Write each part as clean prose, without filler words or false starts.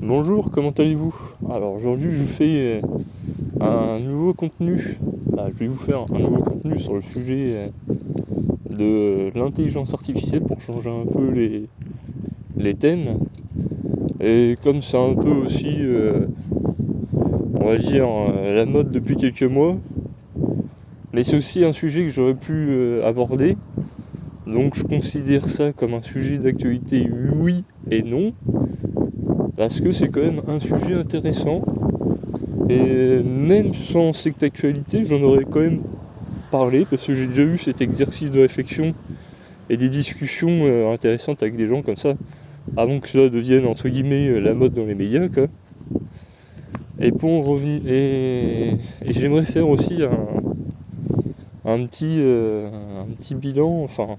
Bonjour, comment allez-vous? Alors aujourd'hui je vous fais un nouveau contenu. Je vais vous faire un nouveau contenu sur le sujet de l'intelligence artificielle pour changer un peu les thèmes. Et comme c'est un peu aussi, on va dire, la mode depuis quelques mois, mais c'est aussi un sujet que j'aurais pu aborder. Donc je considère ça comme un sujet d'actualité oui et non, parce que c'est quand même un sujet intéressant. Et même sans cette actualité, j'en aurais quand même parlé, parce que j'ai déjà eu cet exercice de réflexion et des discussions intéressantes avec des gens comme ça, avant que cela devienne entre guillemets la mode dans les médias, quoi. Et pour en revenir, et j'aimerais faire aussi un petit bilan, enfin,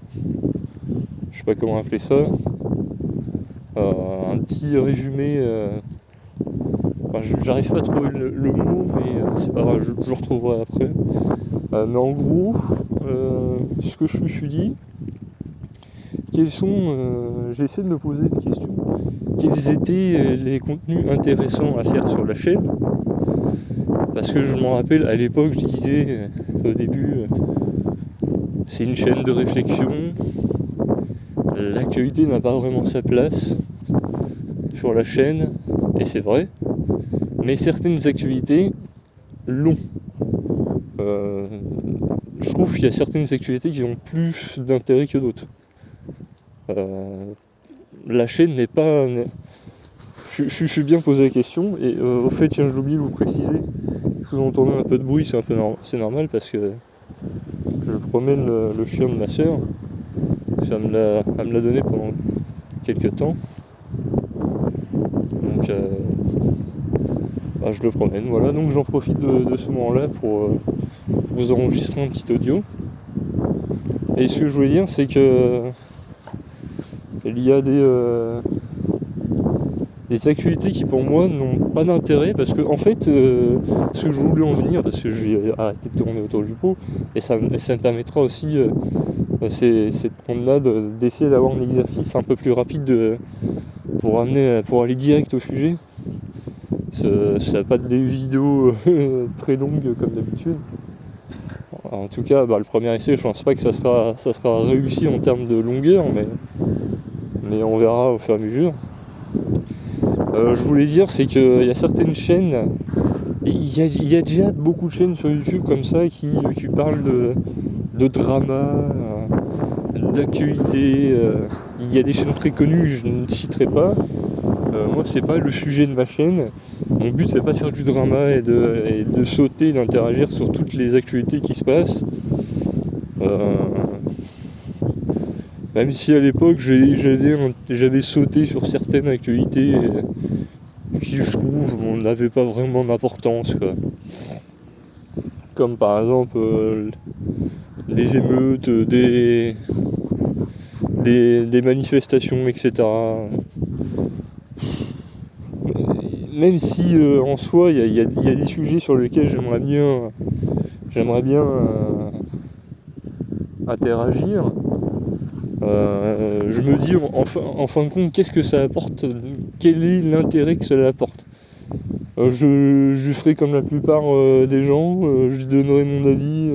je sais pas comment appeler ça, un petit résumé. J'arrive pas à trouver le mot, mais c'est pas grave, je le retrouverai après. Mais en gros, ce que je me suis dit, j'ai essayé de me poser des questions. Quels étaient les contenus intéressants à faire sur la chaîne? Parce que je m'en rappelle, à l'époque, je disais au début, c'est une chaîne de réflexion. L'actualité n'a pas vraiment sa place sur la chaîne, et c'est vrai. Mais certaines actualités l'ont. Je trouve qu'il y a certaines actualités qui ont plus d'intérêt que d'autres. La chaîne n'est pas. Je suis bien posé la question, et au fait, tiens, j'ai oublié de vous préciser. Si vous entendez un peu de bruit, c'est normal parce que je promène le chien de ma soeur. Elle me l'a donné pendant quelques temps. Donc, je le promène, voilà. Donc, j'en profite de ce moment-là pour vous enregistrer un petit audio. Et ce que je voulais dire, c'est que il y a des actualités qui pour moi n'ont pas d'intérêt parce que en fait ce que je voulais en venir, parce que j'ai arrêté de tourner autour du pot, et ça me permettra aussi cette promenade d'essayer d'avoir un exercice un peu plus rapide pour aller direct au sujet. Ça n'a pas des vidéos très longues comme d'habitude. En tout cas, le premier essai, je pense pas que ça sera réussi en termes de longueur, mais on verra au fur et à mesure. Je voulais dire, c'est qu'il y a certaines chaînes, il y a déjà beaucoup de chaînes sur YouTube comme ça qui parlent de drama, d'actualité. Il y a des chaînes très connues, je ne citerai pas. Moi, c'est pas le sujet de ma chaîne. Mon but, c'est pas de faire du drama et de sauter, d'interagir sur toutes les actualités qui se passent. Même si à l'époque, j'avais sauté sur certaines actualités qui, je trouve, n'avaient pas vraiment d'importance, quoi. Comme par exemple les émeutes, des manifestations, etc. Même si en soi il y a des sujets sur lesquels j'aimerais bien interagir, je me dis en fin de compte, qu'est-ce que ça apporte, quel est l'intérêt que cela apporte. Je ferai comme la plupart des gens, je donnerai mon avis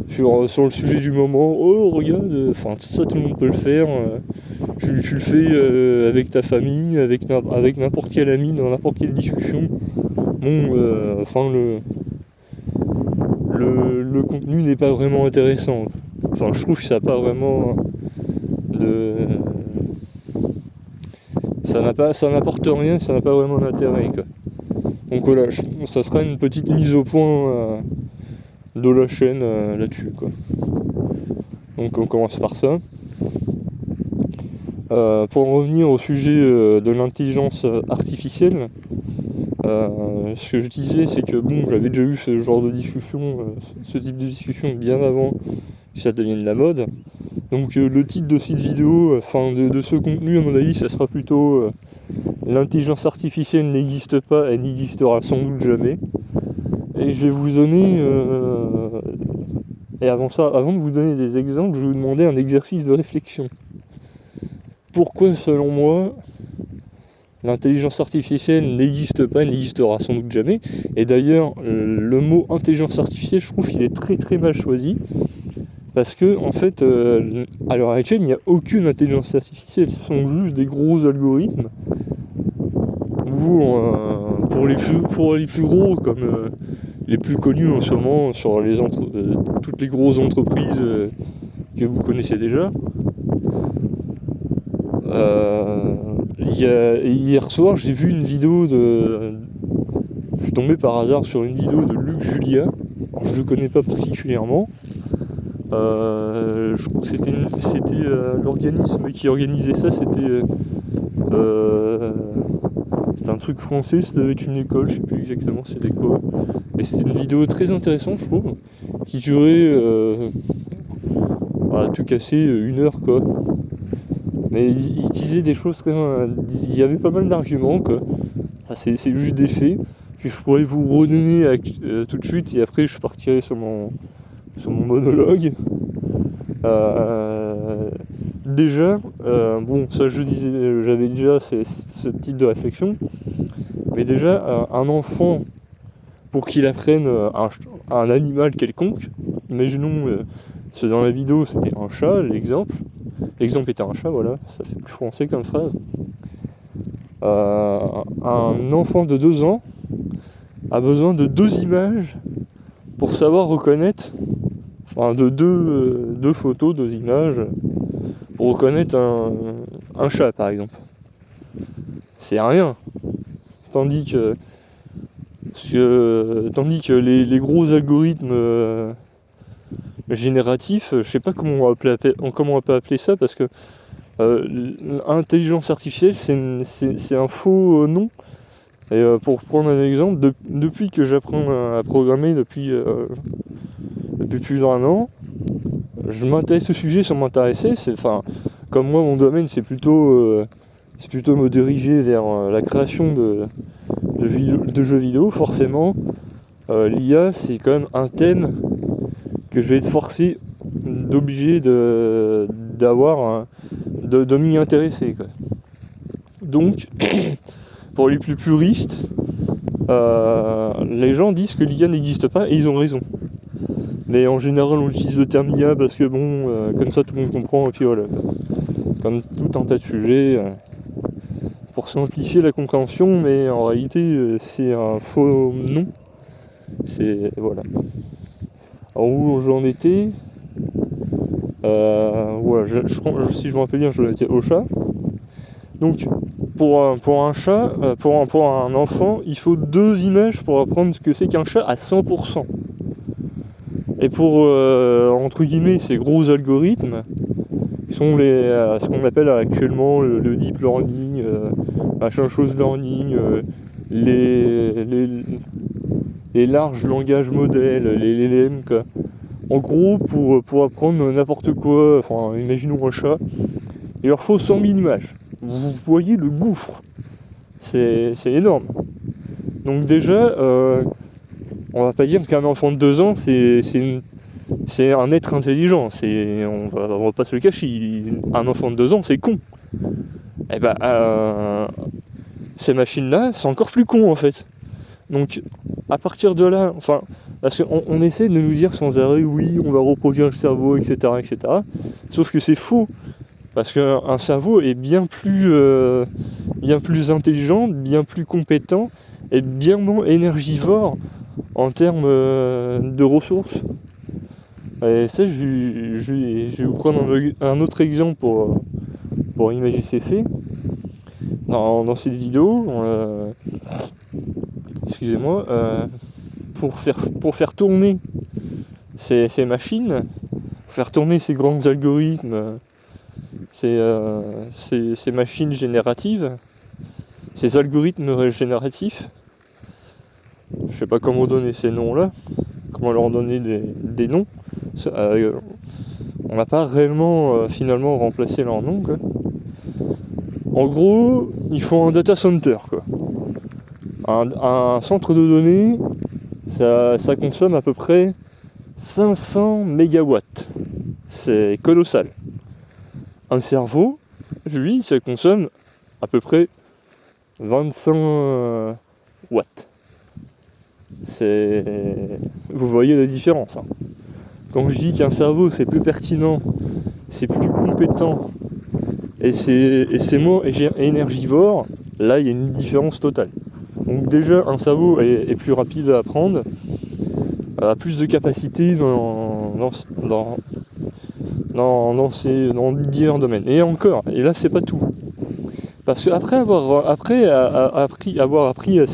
sur le sujet du moment. Oh regarde, enfin ça tout le monde peut le faire. Tu le fais avec ta famille, avec n'importe quel ami, dans n'importe quelle discussion. Bon, le contenu n'est pas vraiment intéressant. Enfin, je trouve que ça n'a pas vraiment de... Ça n'apporte rien, ça n'a pas vraiment d'intérêt, quoi. Donc voilà, ça sera une petite mise au point de la chaîne là-dessus, quoi. Donc on commence par ça. Pour en revenir au sujet de l'intelligence artificielle, ce que je disais, c'est que bon, j'avais déjà eu ce genre de discussion, ce type de discussion bien avant que ça devienne la mode. Donc le titre de cette vidéo, de ce contenu, à mon avis, ça sera plutôt l'intelligence artificielle n'existe pas, elle n'existera sans doute jamais. Et je vais vous donner, et avant de vous donner des exemples, je vais vous demander un exercice de réflexion. Pourquoi, selon moi, l'intelligence artificielle n'existe pas, n'existera sans doute jamais. Et d'ailleurs, le mot intelligence artificielle, je trouve qu'il est très très mal choisi. Parce que, en fait, à l'heure actuelle, il n'y a aucune intelligence artificielle. Ce sont juste des gros algorithmes. Ou pour les plus gros, comme les plus connus en ce moment sur toutes les grosses entreprises que vous connaissez déjà. Hier soir, j'ai vu une vidéo je suis tombé par hasard sur une vidéo de Luc Julia. Alors, je le connais pas particulièrement. Je crois que c'était l'organisme qui organisait ça, c'était un truc français, ça devait être une école, je sais plus exactement c'était quoi. Et c'était une vidéo très intéressante, je trouve, qui durait à tout casser 1 heure quoi. Mais il disait des choses très... Il y avait pas mal d'arguments quoi. C'est juste des faits que je pourrais vous redonner tout de suite et après je partirai sur mon monologue. Déjà, bon ça j'avais déjà ce type de réflexion, mais déjà un enfant, pour qu'il apprenne un animal quelconque, imaginons, dans la vidéo c'était un chat, l'exemple était un chat, voilà, ça fait plus français comme phrase. Un enfant de 2 ans a besoin de 2 images pour savoir reconnaître, enfin de deux photos, 2 images, pour reconnaître un chat par exemple. C'est rien. Tandis que les gros algorithmes génératifs, je sais pas comment on peut appeler ça, parce que l'intelligence artificielle c'est un faux nom. Et pour prendre un exemple, depuis que j'apprends à programmer depuis plus d'1 an, je m'intéresse au sujet sans m'intéresser. Comme moi mon domaine c'est plutôt me diriger vers la création de jeux vidéo. Forcément, l'IA c'est quand même un thème que je vais être forcé d'obliger de m'y intéresser quoi. Donc pour les plus puristes, les gens disent que l'IA n'existe pas et ils ont raison. Mais en général on utilise le terme IA parce que bon, comme ça tout le monde comprend et puis voilà. Comme tout un tas de sujets, pour simplifier la compréhension, mais en réalité c'est un faux nom. Voilà. Alors où j'en étais, voilà, si je me rappelle bien, j'en étais au chat. Donc pour un chat, pour un enfant, il faut 2 images pour apprendre ce que c'est qu'un chat à 100%. Et pour entre guillemets ces gros algorithmes, qui sont ce qu'on appelle actuellement le deep learning, machin chose learning, les larges langages modèles, les LLM quoi. En gros, pour apprendre n'importe quoi, enfin imaginons un chat, il leur faut 100 000 images. Vous voyez le gouffre, c'est énorme. Donc déjà, on va pas dire qu'un enfant de 2 ans c'est un être intelligent, on va pas se le cacher, un enfant de 2 ans c'est con. Et ces machines-là, c'est encore plus con en fait. Donc à partir de là, enfin, parce qu'on essaie de nous dire sans arrêt, oui, on va reproduire le cerveau, etc., etc. Sauf que c'est faux. Parce qu'un cerveau est bien plus intelligent, bien plus compétent et bien moins énergivore en termes de ressources. Et ça, je vais vous prendre un autre exemple pour imaginer ces faits. Dans cette vidéo, excusez-moi, pour faire tourner ces machines, pour faire tourner ces grands algorithmes, ces machines génératives, ces algorithmes génératifs, je sais pas comment donner ces noms-là, comment leur donner des noms. On n'a pas réellement finalement remplacé leurs noms quoi. En gros, il faut un data center quoi. Un centre de données, ça consomme à peu près 500 mégawatts. C'est colossal. Un cerveau, lui, ça consomme à peu près 25 watts. Vous voyez la différence. Hein. Quand je dis qu'un cerveau c'est plus pertinent, c'est plus compétent et c'est moins énergivore, là il y a une différence totale. Donc déjà un cerveau est plus rapide à apprendre, a plus de capacité dans divers domaines. Et encore, et là c'est pas tout. Parce qu'après avoir appris à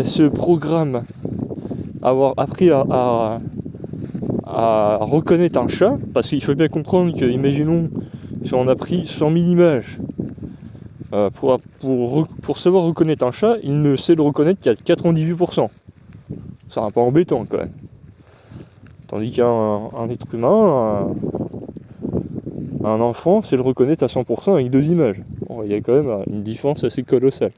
ce programme, avoir appris à reconnaître un chat, parce qu'il faut bien comprendre que, imaginons, si on a pris 100 000 images, pour savoir reconnaître un chat, il ne sait le reconnaître qu'à 98%. C'est un peu embêtant quand même. Tandis qu'un être humain, un enfant, sait le reconnaître à 100% avec 2 images. Bon, il y a quand même une différence assez colossale.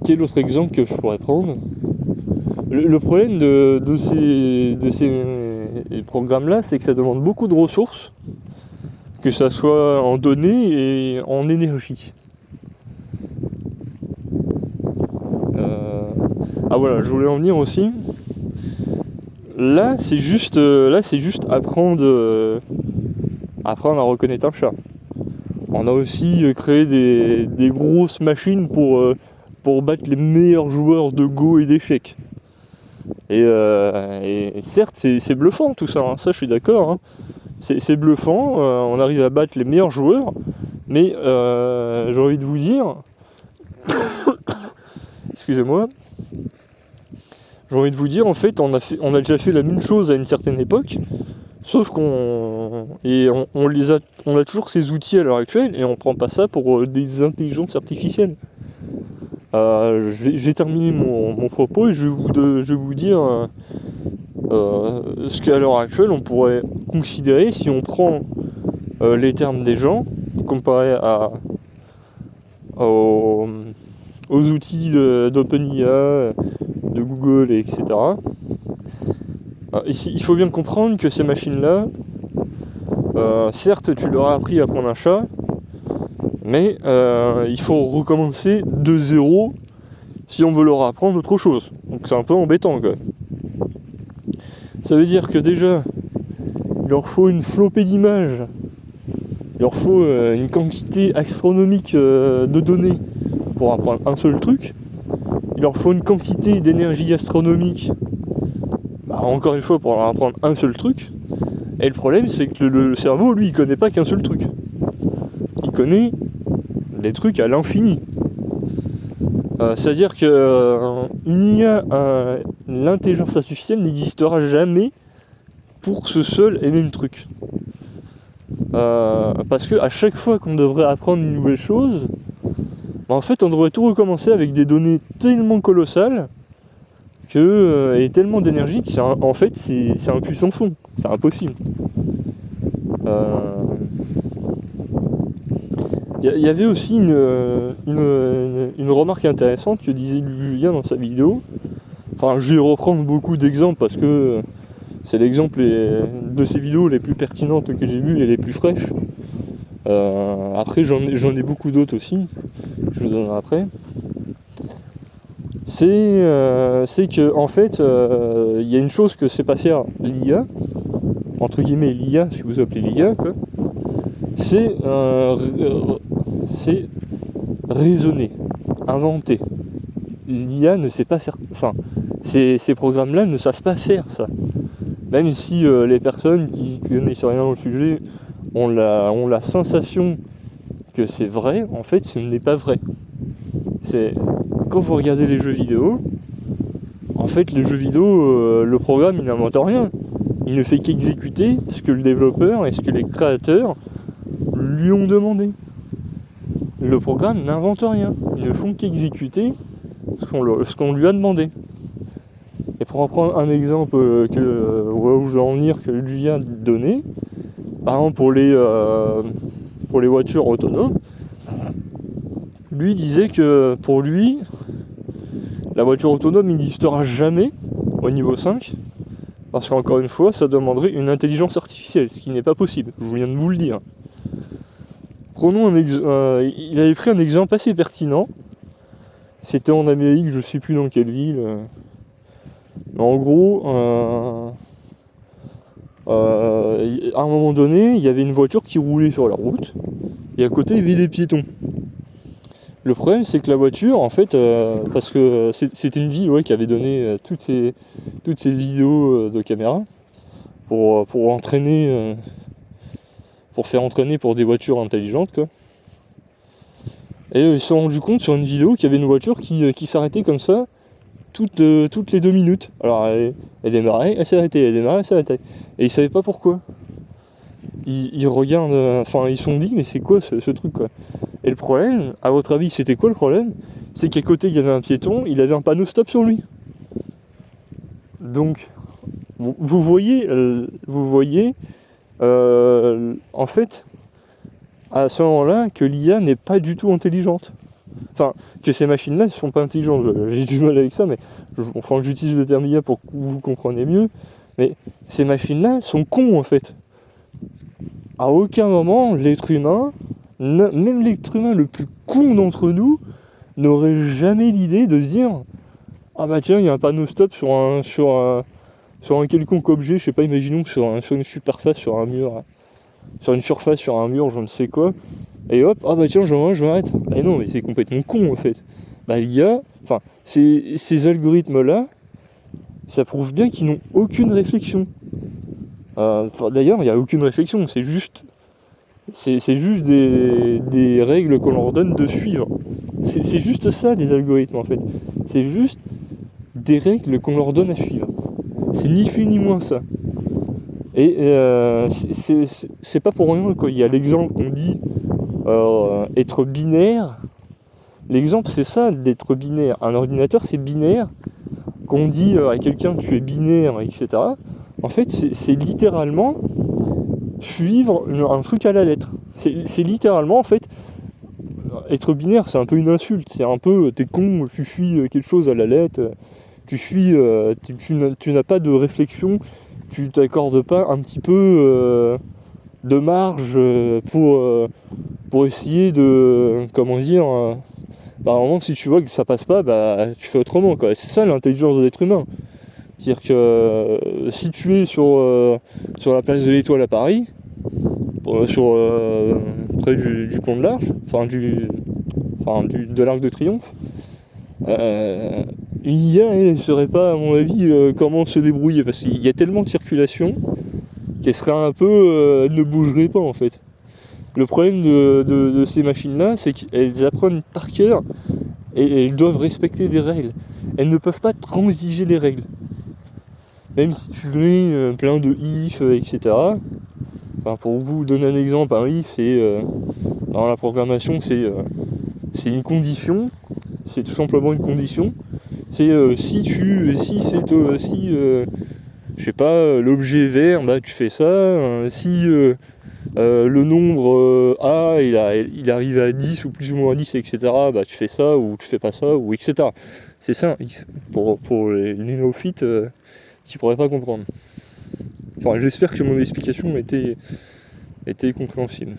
Quel autre exemple que je pourrais prendre ? Le problème de ces programmes-là, c'est que ça demande beaucoup de ressources, que ça soit en données et en énergie. Ah voilà, je voulais en venir aussi. Là, c'est juste apprendre à reconnaître un chat. On a aussi créé des grosses machines pour battre les meilleurs joueurs de Go et d'échecs. Et certes, c'est bluffant tout ça, hein, ça je suis d'accord. Hein. C'est bluffant, on arrive à battre les meilleurs joueurs, mais j'ai envie de vous dire, excusez-moi, j'ai envie de vous dire, en fait, on a déjà fait la même chose à une certaine époque, sauf qu'on a toujours ces outils à l'heure actuelle et on prend pas ça pour des intelligences artificielles. J'ai terminé mon propos et je vais vous dire ce qu'à l'heure actuelle on pourrait considérer si on prend les termes des gens comparé aux outils d'OpenIA, de Google, etc. Il faut bien comprendre que ces machines-là, certes tu leur as appris à prendre un chat, mais il faut recommencer de zéro si on veut leur apprendre autre chose. Donc c'est un peu embêtant quand même. Ça veut dire que déjà, il leur faut une flopée d'images, il leur faut une quantité astronomique de données pour apprendre un seul truc, il leur faut une quantité d'énergie astronomique, encore une fois pour leur apprendre un seul truc, et le problème c'est que le cerveau, lui, il connaît pas qu'un seul truc. Il connaît des trucs à l'infini. C'est-à-dire que une IA, l'intelligence artificielle n'existera jamais pour ce seul et même truc. Parce que à chaque fois qu'on devrait apprendre une nouvelle chose, en fait on devrait tout recommencer avec des données tellement colossales et tellement d'énergie que en fait c'est un puits sans fond, c'est impossible. Il y avait aussi une remarque intéressante que disait Julien dans sa vidéo. Enfin, je vais reprendre beaucoup d'exemples parce que c'est l'exemple de ces vidéos les plus pertinentes que j'ai vues et les plus fraîches. Après, j'en ai beaucoup d'autres aussi. Je vous donnerai après. C'est que en fait, il y a une chose que sait pas faire l'IA, entre guillemets l'IA, si vous appelez l'IA, quoi. C'est raisonner, inventer. L'IA ne sait pas faire. Enfin, ces programmes-là ne savent pas faire ça. Même si les personnes qui connaissent rien dans le sujet ont la sensation que c'est vrai, en fait, ce n'est pas vrai. Quand vous regardez les jeux vidéo, en fait, les jeux vidéo, le programme, il n'invente rien. Il ne fait qu'exécuter ce que le développeur et ce que les créateurs lui ont demandé. Le programme n'invente rien. Ils ne font qu'exécuter ce qu'on lui a demandé. Et pour en prendre un exemple où je veux en venir que Julien donnait, par exemple pour les voitures autonomes, lui disait que pour lui, la voiture autonome n'existera jamais au niveau 5, parce qu'encore une fois, ça demanderait une intelligence artificielle, ce qui n'est pas possible, je viens de vous le dire. il avait pris un exemple assez pertinent. C'était en Amérique, je sais plus dans quelle ville. Mais en gros, à un moment donné, il y avait une voiture qui roulait sur la route, et à côté, il y avait des piétons. Le problème, c'est que la voiture, en fait, parce que c'était une ville qui avait donné toutes ces vidéos de caméra pour entraîner, pour faire entraîner pour des voitures intelligentes, quoi. Et ils se sont rendus compte sur une vidéo qu'il y avait une voiture qui s'arrêtait comme ça toutes les 2 minutes. Alors elle démarrait, elle s'arrêtait, elle démarrait, elle s'arrêtait. Et ils savaient pas pourquoi. Ils regardent, ils se sont dit, mais c'est quoi ce truc, quoi. Et le problème, à votre avis, c'était quoi le problème? C'est qu'à côté, il y avait un piéton, il avait un panneau stop sur lui. Donc, vous voyez, en fait, à ce moment-là, que l'IA n'est pas du tout intelligente. Enfin, que ces machines-là ne sont pas intelligentes. J'ai du mal avec ça, mais j'utilise le terme IA pour que vous compreniez mieux. Mais ces machines-là sont cons, en fait. À aucun moment, l'être humain, même l'être humain le plus con d'entre nous, n'aurait jamais l'idée de se dire « Ah bah tiens, il y a un panneau stop sur un quelconque objet, je sais pas, imaginons sur une superface, sur un mur, sur une surface, sur un mur, je ne sais quoi, et hop, ah bah tiens, je m'arrête. » Eh non, mais c'est complètement con, en fait. Bah l'IA, ces algorithmes-là, ça prouve bien qu'ils n'ont aucune réflexion. D'ailleurs, il n'y a aucune réflexion, c'est juste des règles qu'on leur donne de suivre. C'est juste ça, des algorithmes, en fait. C'est juste des règles qu'on leur donne à suivre. C'est ni plus ni moins ça. Et c'est pas pour rien, quoi. Il y a l'exemple qu'on dit être binaire. L'exemple, c'est ça, d'être binaire. Un ordinateur, c'est binaire. Qu'on dit à quelqu'un tu es binaire, etc. En fait, c'est littéralement suivre un truc à la lettre. C'est littéralement, en fait, être binaire, c'est un peu une insulte. C'est un peu, t'es con, tu suis quelque chose à la lettre, tu n'as pas de réflexion, tu t'accordes pas un petit peu de marge pour essayer de, comment dire, vraiment, si tu vois que ça passe pas, tu fais autrement, quoi. C'est ça l'intelligence de l'être humain. C'est-à-dire que si tu es sur la place de l'Étoile à Paris, près du pont de l'Arche, de l'Arc de Triomphe, une IA, elle ne saurait pas, à mon avis, comment se débrouiller, parce qu'il y a tellement de circulation qu'elle serait un peu... elle ne bougerait pas, en fait. Le problème de ces machines-là, c'est qu'elles apprennent par cœur et elles doivent respecter des règles. Elles ne peuvent pas transiger les règles. Même si tu mets plein de if, etc. Pour vous donner un exemple, un if, dans la programmation, c'est une condition. C'est tout simplement une condition. C'est je sais pas, l'objet est vert, tu fais ça. Si le nombre A, il arrive à 10 ou plus ou moins 10, etc., tu fais ça, ou tu fais pas ça, ou etc. C'est ça, pour les néophytes qui pourraient pas comprendre. J'espère que mon explication était compréhensible.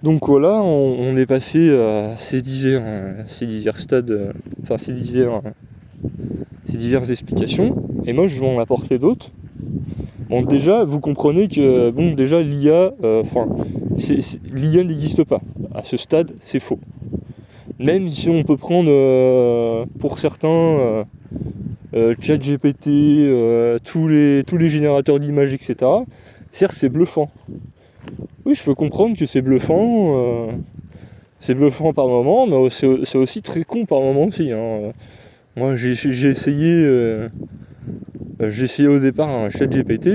Donc voilà, on est passé à ces divers stades, ces diverses explications, et moi je vais en apporter d'autres. Bon, déjà, vous comprenez que déjà l'IA, l'IA n'existe pas. À ce stade, c'est faux. Même si on peut prendre pour certains ChatGPT, tous les générateurs d'images, etc. Certes, c'est bluffant. Oui, je peux comprendre que c'est bluffant. C'est bluffant par moment, mais c'est aussi très con par moment aussi. Hein. Moi, j'ai essayé au départ un ChatGPT.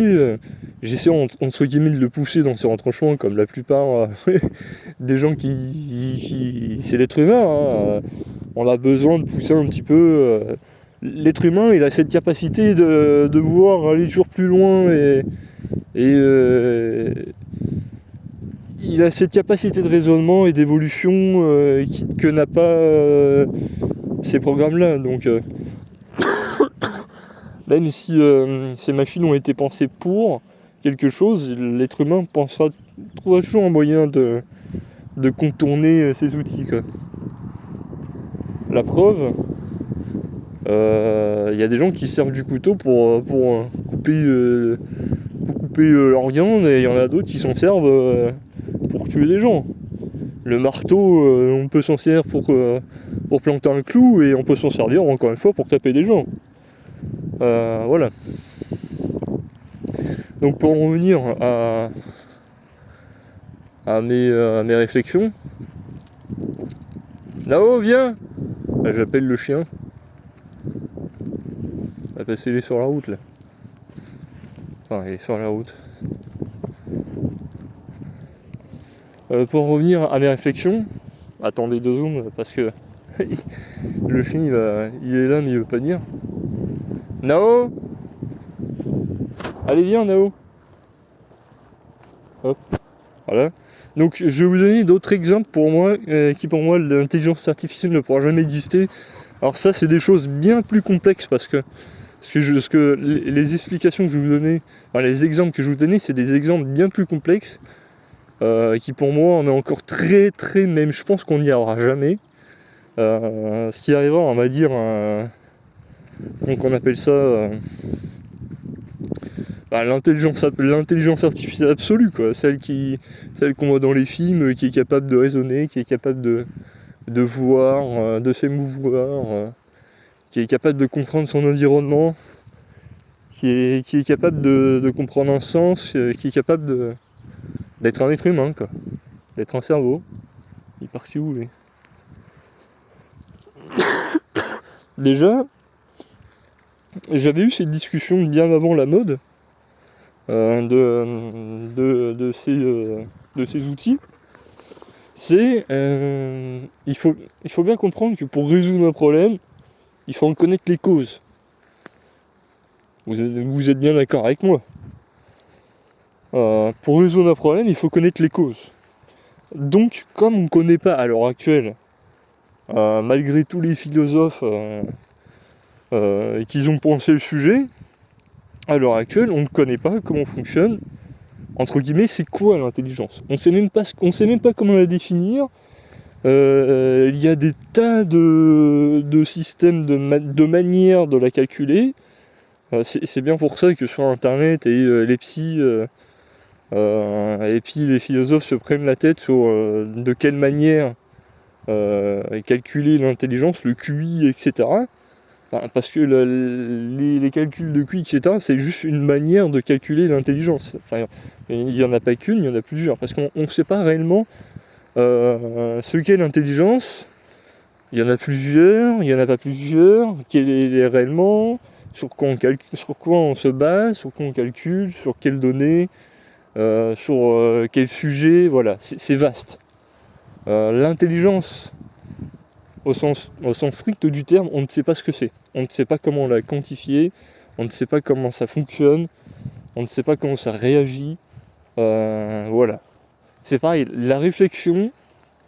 J'ai essayé entre guillemets de le pousser dans ses retranchements, comme la plupart des gens c'est l'être humain. Hein. On a besoin de pousser un petit peu. L'être humain, il a cette capacité de vouloir aller toujours plus loin et il a cette capacité de raisonnement et d'évolution que n'a pas ces programmes-là. Donc, même si ces machines ont été pensées pour, quelque chose, l'être humain trouvera toujours un moyen de contourner ces outils, quoi. La preuve, y a des gens qui servent du couteau pour couper leur viande, et il y en a d'autres qui s'en servent pour tuer des gens. Le marteau, on peut s'en servir pour planter un clou, et on peut s'en servir encore une fois pour taper des gens. Voilà. Donc pour en revenir à mes réflexions. Là-haut, viens! J'appelle le chien. Il est sur la route là. Enfin, il est sur la route. Pour en revenir à mes réflexions, attendez 2 secondes parce que le chien il est là mais il veut pas venir. Nao! Allez viens Nao! Hop, voilà. Donc je vais vous donner d'autres exemples pour moi, qui pour moi l'intelligence artificielle ne pourra jamais exister. Alors ça c'est des choses bien plus complexes parce que les explications que je vais vous donner, enfin, les exemples que je vais vous donner, c'est des exemples bien plus complexes, qui pour moi on est encore très très, même je pense qu'on n'y arrivera jamais. S'il arrivera, on va dire, qu'on appelle ça l'intelligence artificielle absolue, quoi, celle qu'on voit dans les films, qui est capable de raisonner, qui est capable de voir, de s'émouvoir, qui est capable de comprendre son environnement, qui est capable de comprendre un sens, qui est capable d'être un être humain, quoi, d'être un cerveau. Il est parti où, lui? Déjà, j'avais eu cette discussion bien avant la mode de ces outils. C'est il faut bien comprendre que pour résoudre un problème, il faut en connaître les causes. Vous êtes bien d'accord avec moi. Pour résoudre un problème, il faut connaître les causes. Donc, comme on ne connaît pas à l'heure actuelle, malgré tous les philosophes qu'ils ont pensé le sujet, à l'heure actuelle, on ne connaît pas comment fonctionne, entre guillemets, c'est quoi l'intelligence. On sait même pas comment la définir. Il y a des tas de systèmes, de manières de la calculer. C'est bien pour ça que sur internet et les psys et puis les philosophes se prennent la tête sur de quelle manière calculer l'intelligence, le QI, etc. Parce que les calculs de QI, etc., c'est juste une manière de calculer l'intelligence. Enfin, il n'y en a pas qu'une, il y en a plusieurs. Parce qu'on ne sait pas réellement ce qu'est l'intelligence. Il y en a plusieurs, il n'y en a pas plusieurs. Quelle est réellement, sur quoi on se base, sur quoi on calcule, sur quelles données, sur quel sujet, voilà. C'est vaste. L'intelligence, au sens strict du terme, on ne sait pas ce que c'est. On ne sait pas comment la quantifier, on ne sait pas comment ça fonctionne, on ne sait pas comment ça réagit. Voilà. C'est pareil, la réflexion,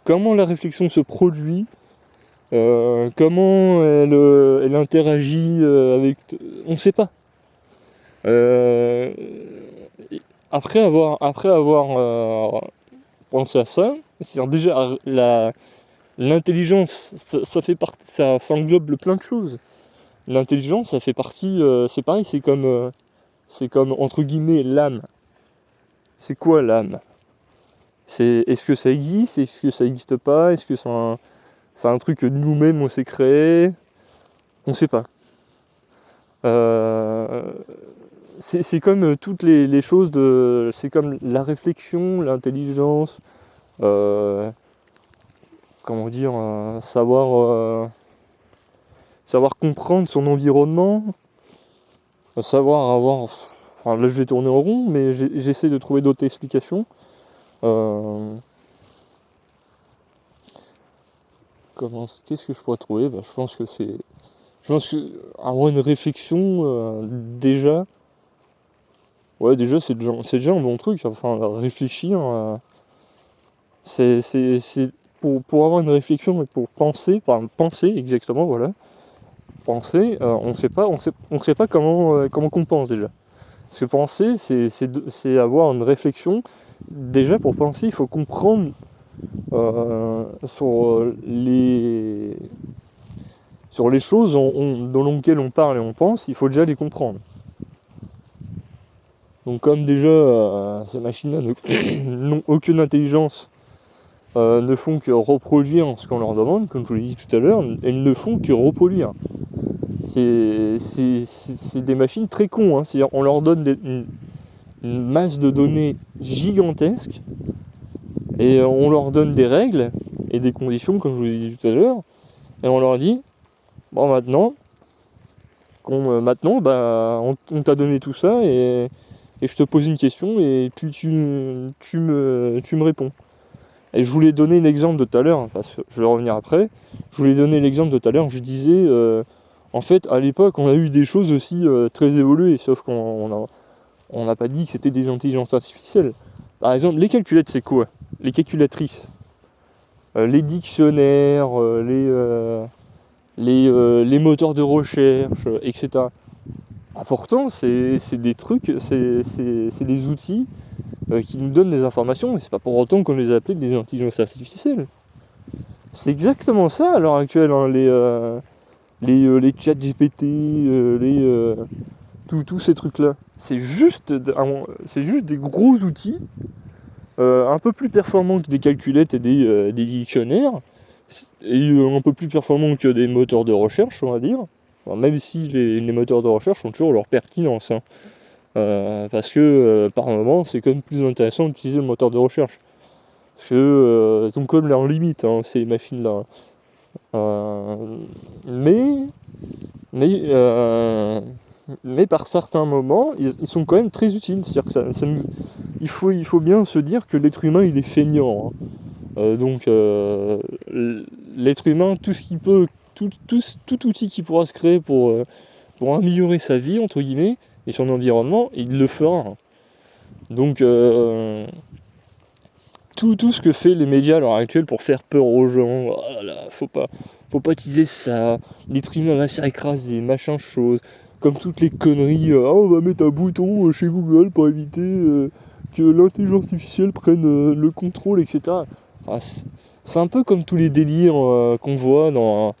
comment la réflexion se produit, comment elle interagit avec... On ne sait pas. Après avoir pensé à ça, c'est-à-dire déjà l'intelligence, ça englobe plein de choses. L'intelligence, ça fait partie, c'est pareil, c'est comme entre guillemets l'âme. C'est quoi l'âme? Est-ce que ça existe? Est-ce que ça n'existe pas? Est-ce que c'est un truc que nous-mêmes on s'est créé? On sait pas. C'est comme toutes les choses c'est comme la réflexion, l'intelligence, comment dire, savoir comprendre son environnement, savoir avoir... Enfin là je vais tourner en rond, mais j'essaie de trouver d'autres explications. Qu'est-ce que je pourrais trouver? Je pense que avoir une réflexion, déjà... Ouais, déjà c'est déjà un bon truc, enfin réfléchir... c'est pour avoir une réflexion et pour penser exactement, voilà. Penser, on sait pas comment qu'on pense déjà. Parce que penser, c'est avoir une réflexion. Déjà, pour penser, il faut comprendre sur les choses dans lesquelles on parle et on pense, il faut déjà les comprendre. Donc comme déjà ces machines-là n'ont aucune intelligence, ne font que reproduire ce qu'on leur demande, comme je vous l'ai dit tout à l'heure, elles ne font que reproduire. C'est des machines très cons, hein. C'est-à-dire on leur donne une masse de données gigantesque, et on leur donne des règles et des conditions, comme je vous l'ai dit tout à l'heure, et on leur dit, bon maintenant, on t'a donné tout ça, et je te pose une question, et puis tu me réponds. Et je voulais donner l'exemple de tout à l'heure, parce que je vais revenir après, je voulais donner l'exemple de tout à l'heure, je disais, en fait, à l'époque, on a eu des choses aussi très évoluées, sauf qu'on n'a pas dit que c'était des intelligences artificielles. Par exemple, les calculettes, c'est quoi? Les calculatrices, les dictionnaires, les moteurs de recherche, etc. Ah, pourtant, c'est des trucs, c'est des outils qui nous donnent des informations, mais c'est pas pour autant qu'on les appelle des intelligences artificielles. C'est exactement ça à l'heure actuelle, hein, les chats GPT, tous ces trucs-là. C'est juste des gros outils, un peu plus performants que des calculettes et des dictionnaires, et un peu plus performants que des moteurs de recherche, on va dire. Alors, même si les moteurs de recherche ont toujours leur pertinence, hein. Parce que par moment, c'est quand même plus intéressant d'utiliser le moteur de recherche. Parce que ils ont quand même leurs limites, hein, ces machines-là. Mais par certains moments, ils sont quand même très utiles. C'est-à-dire que il faut bien se dire que l'être humain, il est feignant, hein. Donc l'être humain, tout ce qu'il peut, tout outil qui pourra se créer pour améliorer sa vie, entre guillemets, et son environnement, il le fera. Donc tout ce que fait les médias à l'heure actuelle pour faire peur aux gens, oh là là, faut pas utiliser ça, l'être humain va se faire écraser, machin chose, comme toutes les conneries, on va mettre un bouton chez Google pour éviter que l'intelligence artificielle prenne le contrôle, etc. Enfin, c'est un peu comme tous les délires qu'on voit dans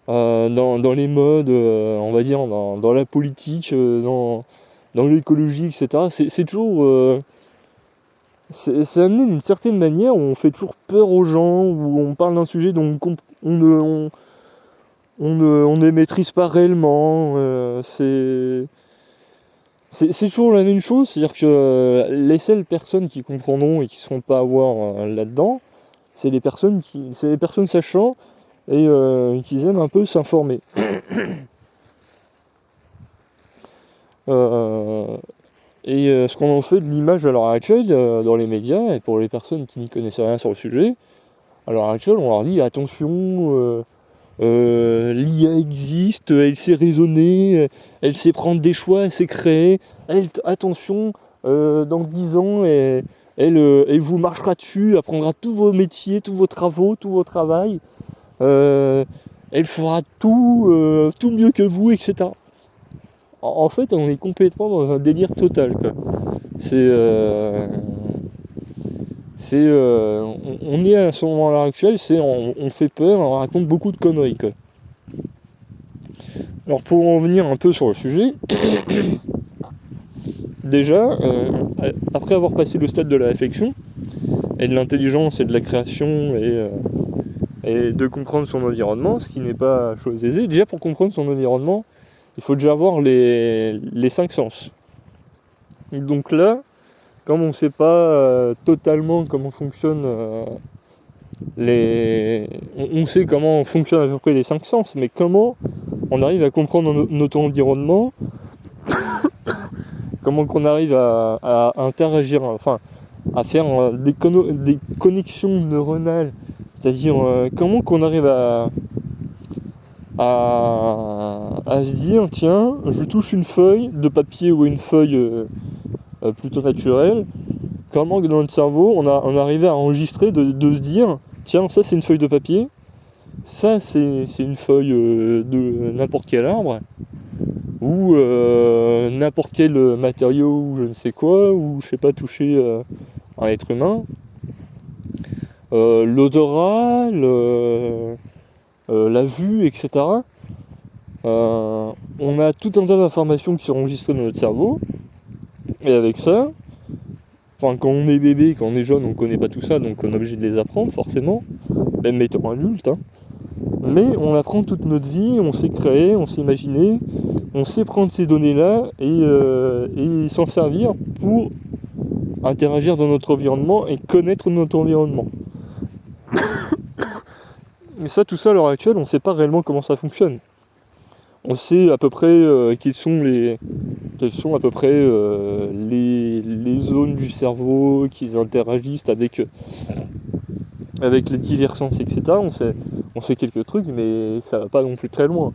les modes, on va dire, dans la politique, dans l'écologie, etc. C'est toujours... c'est amené d'une certaine manière où on fait toujours peur aux gens, où on parle d'un sujet dont on ne maîtrise pas réellement. C'est toujours la même chose, c'est-à-dire que les seules personnes qui comprendront et qui ne se font pas avoir là-dedans, c'est les personnes sachant et qui aiment un peu s'informer. Ce qu'on en fait de l'image à l'heure actuelle dans les médias, et pour les personnes qui n'y connaissent rien sur le sujet, à l'heure actuelle, on leur dit attention, l'IA existe, elle sait raisonner, elle sait prendre des choix, elle sait créer, attention, dans 10 ans, elle vous marchera dessus, elle prendra tous vos métiers, tous vos travaux, tout votre travail, elle fera tout mieux que vous, etc. En fait, on est complètement dans un délire total, quoi. On est à ce moment-là actuel, on fait peur, on raconte beaucoup de conneries, quoi. Alors pour en venir un peu sur le sujet, déjà, après avoir passé le stade de la réflexion, et de l'intelligence et de la création, et de comprendre son environnement, ce qui n'est pas chose aisée, déjà pour comprendre son environnement, il faut déjà avoir les 5 sens. Donc là, comme on ne sait pas totalement comment fonctionnent on sait comment fonctionnent à peu près les 5 sens, mais comment on arrive à comprendre notre environnement, comment qu'on arrive à interagir, enfin à faire des connexions neuronales, c'est-à-dire comment qu'on arrive à se dire tiens, je touche une feuille de papier ou une feuille plutôt naturelle, comment dans notre cerveau on arrivait à enregistrer de se dire tiens, ça c'est une feuille de papier, ça c'est une feuille de n'importe quel arbre, ou n'importe quel matériau ou je ne sais quoi, ou je sais pas toucher un être humain. L'odorat, la vue, etc. On a tout un tas d'informations qui sont enregistrées dans notre cerveau, et avec ça, enfin quand on est bébé, quand on est jeune, on connaît pas tout ça, donc on est obligé de les apprendre forcément, même étant adulte, hein. Mais on apprend toute notre vie, on sait créer, on sait imaginer, on sait prendre ces données-là et s'en servir pour interagir dans notre environnement et connaître notre environnement. Mais ça, tout ça, à l'heure actuelle, on ne sait pas réellement comment ça fonctionne. On sait à peu près quelles sont à peu près les zones du cerveau qui interagissent avec les divers sens, etc. On sait quelques trucs, mais ça va pas non plus très loin.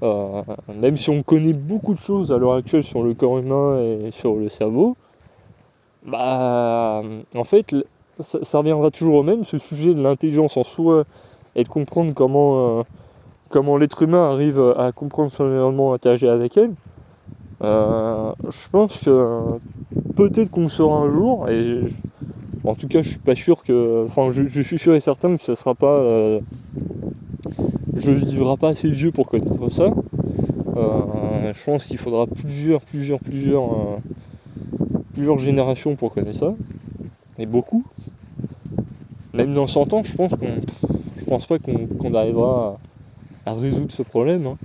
Même si on connaît beaucoup de choses à l'heure actuelle sur le corps humain et sur le cerveau, bah en fait ça reviendra toujours au même, ce sujet de l'intelligence en soi et de comprendre comment l'être humain arrive à comprendre son environnement, à interagir avec elle. Je pense que peut-être qu'on le saura un jour, en tout cas je suis pas sûr que. Enfin je suis sûr et certain que ça sera pas. Je vivrai pas assez vieux pour connaître ça. Je pense qu'il faudra plusieurs générations pour connaître ça. Et beaucoup. Même dans 100 ans, je pense pas qu'on arrivera à résoudre ce problème, hein.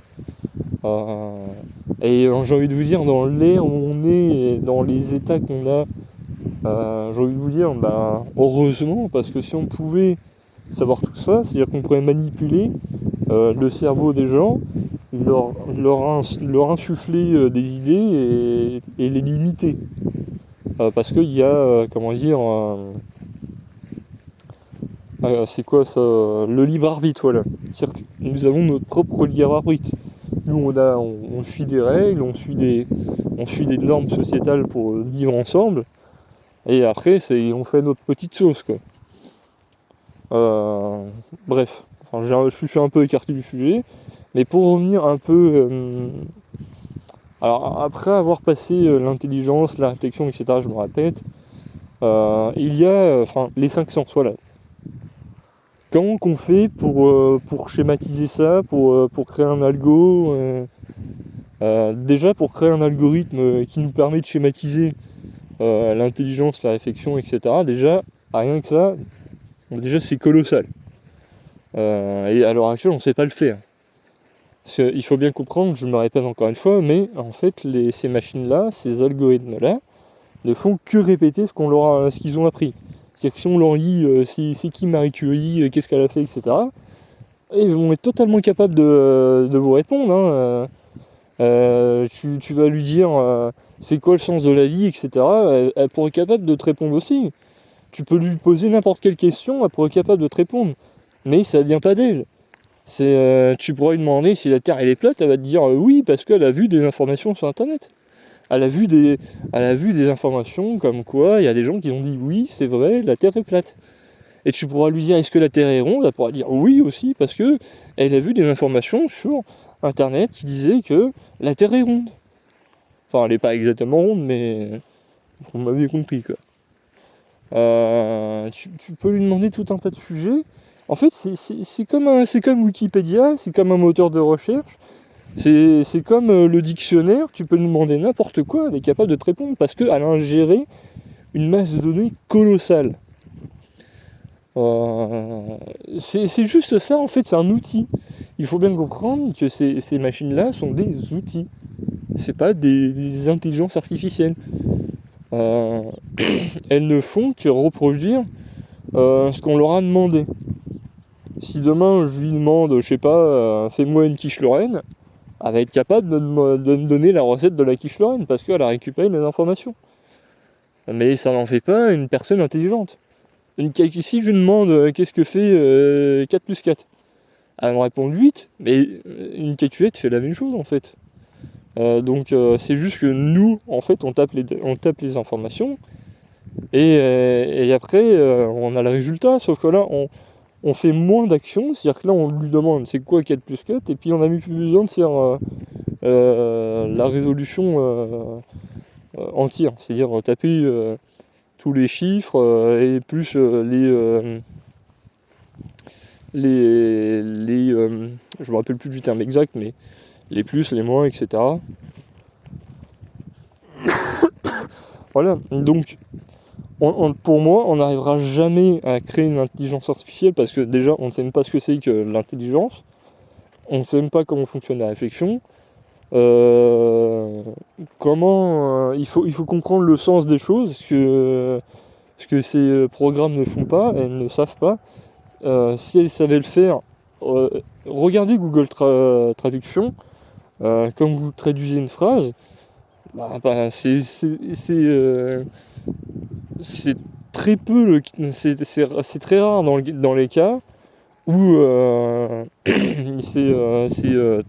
Et j'ai envie de vous dire, dans l'ère où on est, et dans les états qu'on a, j'ai envie de vous dire, bah, heureusement, parce que si on pouvait savoir tout ça, c'est-à-dire qu'on pourrait manipuler le cerveau des gens, leur insuffler des idées et les limiter. Parce qu'il y a, comment dire, c'est quoi ça, le libre arbitre, voilà. C'est-à-dire que nous avons notre propre libre arbitre. Nous on suit des règles, on suit des normes sociétales pour vivre ensemble, et après on fait notre petite sauce, quoi. Bref, enfin, je suis un peu écarté du sujet, mais pour revenir un peu, alors après avoir passé l'intelligence, la réflexion, etc., je me répète, il y a les 5 sens, voilà. Comment qu'on fait pour schématiser ça, pour créer un algo, déjà pour créer un algorithme qui nous permet de schématiser l'intelligence, la réflexion, etc. Déjà, rien que ça, déjà c'est colossal. Et à l'heure actuelle, on ne sait pas le faire. Il faut bien comprendre, je me répète encore une fois, mais en fait, ces machines-là, ces algorithmes-là, ne font que répéter ce qu'ils ont appris. C'est-à-dire que si on leur dit c'est qui Marie Curie, qu'est-ce qu'elle a fait, etc., ils vont être totalement capables de vous répondre, hein. Tu vas lui dire c'est quoi le sens de la vie, etc., elle pourrait être capable de te répondre aussi. Tu peux lui poser n'importe quelle question, elle pourrait être capable de te répondre. Mais ça ne vient pas d'elle. Tu pourrais lui demander si la Terre elle est plate, elle va te dire oui, parce qu'elle a vu des informations sur Internet. Elle a vu des informations comme quoi il y a des gens qui ont dit oui, c'est vrai, la Terre est plate. Et tu pourras lui dire est-ce que la Terre est ronde, elle pourra dire oui aussi, parce que elle a vu des informations sur Internet qui disaient que la Terre est ronde. Enfin, elle n'est pas exactement ronde, mais on m'avait compris, quoi. Tu peux lui demander tout un tas de sujets. En fait, c'est comme Wikipédia, c'est comme un moteur de recherche. C'est comme le dictionnaire, tu peux nous demander n'importe quoi, elle est capable de te répondre parce qu'elle a ingéré une masse de données colossale. C'est juste ça, en fait, c'est un outil. Il faut bien comprendre que ces machines-là sont des outils. C'est pas des intelligences artificielles. Elles ne font que reproduire ce qu'on leur a demandé. Si demain je lui demande, je sais pas, fais-moi une quiche Lorraine, elle va être capable de me donner la recette de la quiche Lorraine parce qu'elle a récupéré les informations. Mais ça n'en fait pas une personne intelligente. Si je lui demande qu'est-ce que fait 4 plus 4, elle me répond 8, mais une calculette fait la même chose en fait. Donc c'est juste que nous, en fait, on tape les informations et après on a le résultat, sauf que là on fait moins d'actions, c'est-à-dire que là on lui demande c'est quoi 4 plus 4, et puis on n'a plus besoin de faire la résolution entière, c'est-à-dire taper tous les chiffres et plus je me rappelle plus du terme exact, mais les plus, les moins, etc. Voilà, donc pour moi, on n'arrivera jamais à créer une intelligence artificielle parce que déjà, on ne sait même pas ce que c'est que l'intelligence, on ne sait même pas comment fonctionne la réflexion. Il faut comprendre le sens des choses, ce que ces programmes ne font pas, elles ne savent pas. Si elles savaient le faire, regardez Google Traduction, quand vous traduisez une phrase, c'est très peu, c'est très rare dans les cas où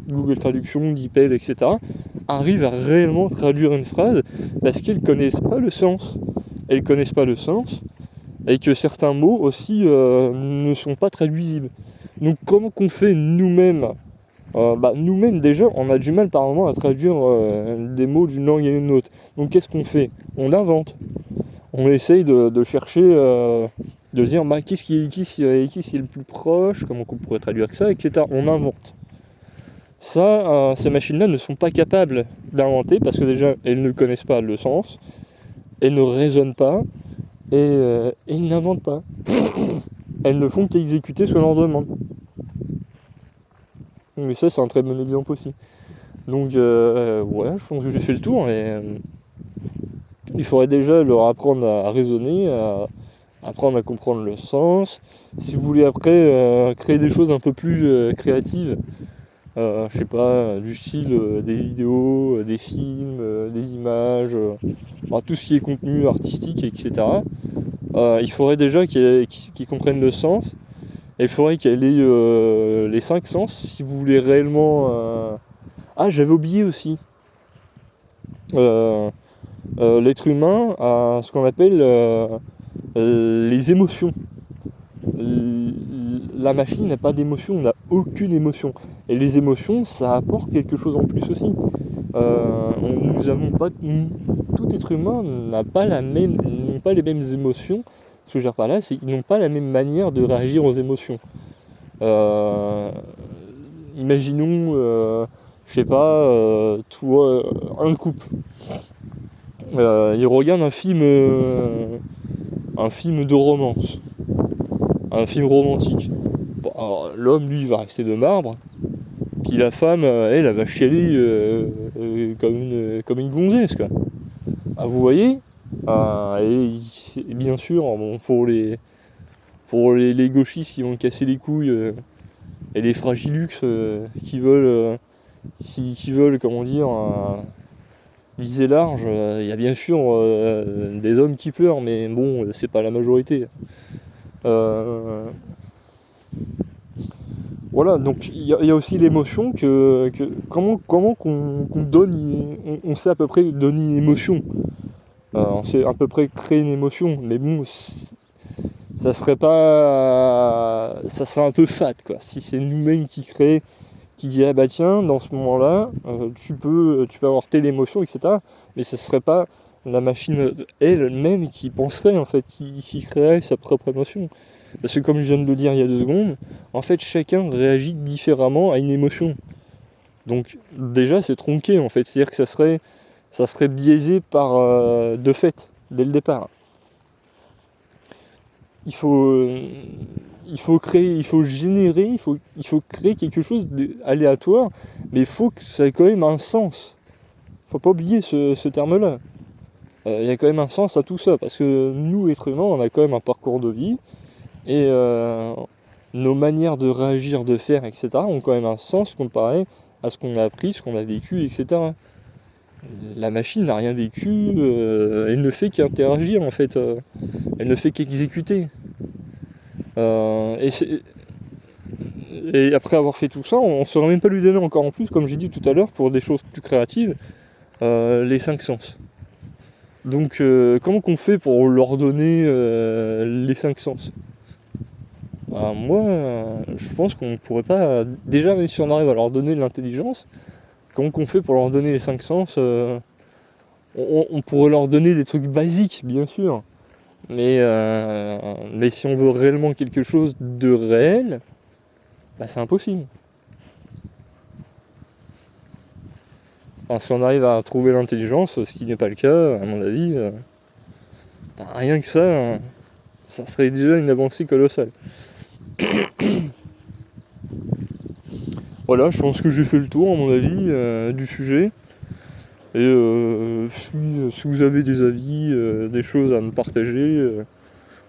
Google Traduction, DeepL, etc. arrivent à réellement traduire une phrase parce qu'elles connaissent pas le sens. Elles connaissent pas le sens et que certains mots aussi ne sont pas traduisibles. Donc comment qu'on fait nous-mêmes nous-mêmes déjà, on a du mal par moment à traduire des mots d'une langue à une autre. Donc qu'est-ce qu'on fait? On invente. On essaye de chercher, de se dire qu'est-ce qui est le plus proche, comment on pourrait traduire que ça, etc. On invente. Ça, ces machines-là ne sont pas capables d'inventer parce que déjà, elles ne connaissent pas le sens, elles ne raisonnent pas et elles n'inventent pas. Elles ne font qu'exécuter ce qu'on leur demande. Mais ça, c'est un très bon exemple aussi. Donc, ouais, je pense que j'ai fait le tour. Il faudrait déjà leur apprendre à raisonner, à apprendre à comprendre le sens. Si vous voulez après créer des choses un peu plus créatives, je sais pas, du style des vidéos, des films, des images, tout ce qui est contenu artistique, etc. Il faudrait déjà qu'ils comprennent le sens. Et il faudrait qu'elle ait les 5 sens si vous voulez réellement. Ah, j'avais oublié aussi. L'être humain a ce qu'on appelle les émotions. La machine n'a pas d'émotion, n'a aucune émotion. Et les émotions, ça apporte quelque chose en plus aussi. Nous avons pas, tout être humain n'a pas n'ont pas les mêmes émotions. Ce que je veux dire par là, c'est qu'ils n'ont pas la même manière de réagir aux émotions. Imaginons, je sais pas, un couple. Il regarde un film de romance, un film romantique. Bon, alors, l'homme, lui, va rester de marbre, puis la femme, elle va chialer comme une gonzesse, quoi. Vous voyez, et bien sûr, bon, pour les gauchistes qui vont casser les couilles, et les fragilux qui veulent, comment dire, viser large, il y a bien sûr des hommes qui pleurent, mais bon, c'est pas la majorité. Voilà, donc il y a aussi l'émotion comment qu'on donne, on sait à peu près donner une émotion. On sait à peu près créer une émotion, mais bon, ça serait un peu fat, quoi. Si c'est nous-mêmes qui créons, qui dit tiens, dans ce moment-là, tu peux avoir telle émotion, etc. Mais ce serait pas la machine elle-même qui penserait en fait, qui créerait sa propre émotion. Parce que comme je viens de le dire il y a 2 secondes, en fait chacun réagit différemment à une émotion. Donc déjà c'est tronqué en fait, c'est-à-dire que ça serait biaisé par de fait, dès le départ. Il faut créer, il faut créer quelque chose d'aléatoire, mais il faut que ça ait quand même un sens. Faut pas oublier ce terme-là. Il y a quand même un sens à tout ça, parce que nous, êtres humains, on a quand même un parcours de vie, et nos manières de réagir, de faire, etc., ont quand même un sens comparé à ce qu'on a appris, ce qu'on a vécu, etc. La machine n'a rien vécu, elle ne fait qu'interagir en fait, elle ne fait qu'exécuter. Et après avoir fait tout ça, on ne saurait même pas lui donner encore en plus, comme j'ai dit tout à l'heure, pour des choses plus créatives, les 5 sens. Donc comment qu'on fait pour leur donner les 5 sens? Moi, je pense qu'on ne pourrait pas, déjà même si on arrive à leur donner de l'intelligence, comment qu'on fait pour leur donner les 5 sens on pourrait leur donner des trucs basiques, bien sûr. Mais si on veut réellement quelque chose de réel, bah c'est impossible. Enfin, si on arrive à trouver l'intelligence, ce qui n'est pas le cas, à mon avis, rien que ça, ça serait déjà une avancée colossale. Voilà, je pense que j'ai fait le tour, à mon avis, du sujet. Et si vous avez des avis, des choses à me partager,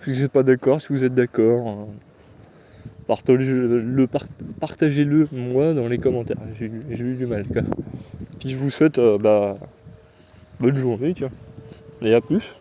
si vous n'êtes pas d'accord, si vous êtes d'accord, partagez-le moi dans les commentaires. J'ai eu du mal, quoi. Puis je vous souhaite bonne journée, tiens. Et à plus.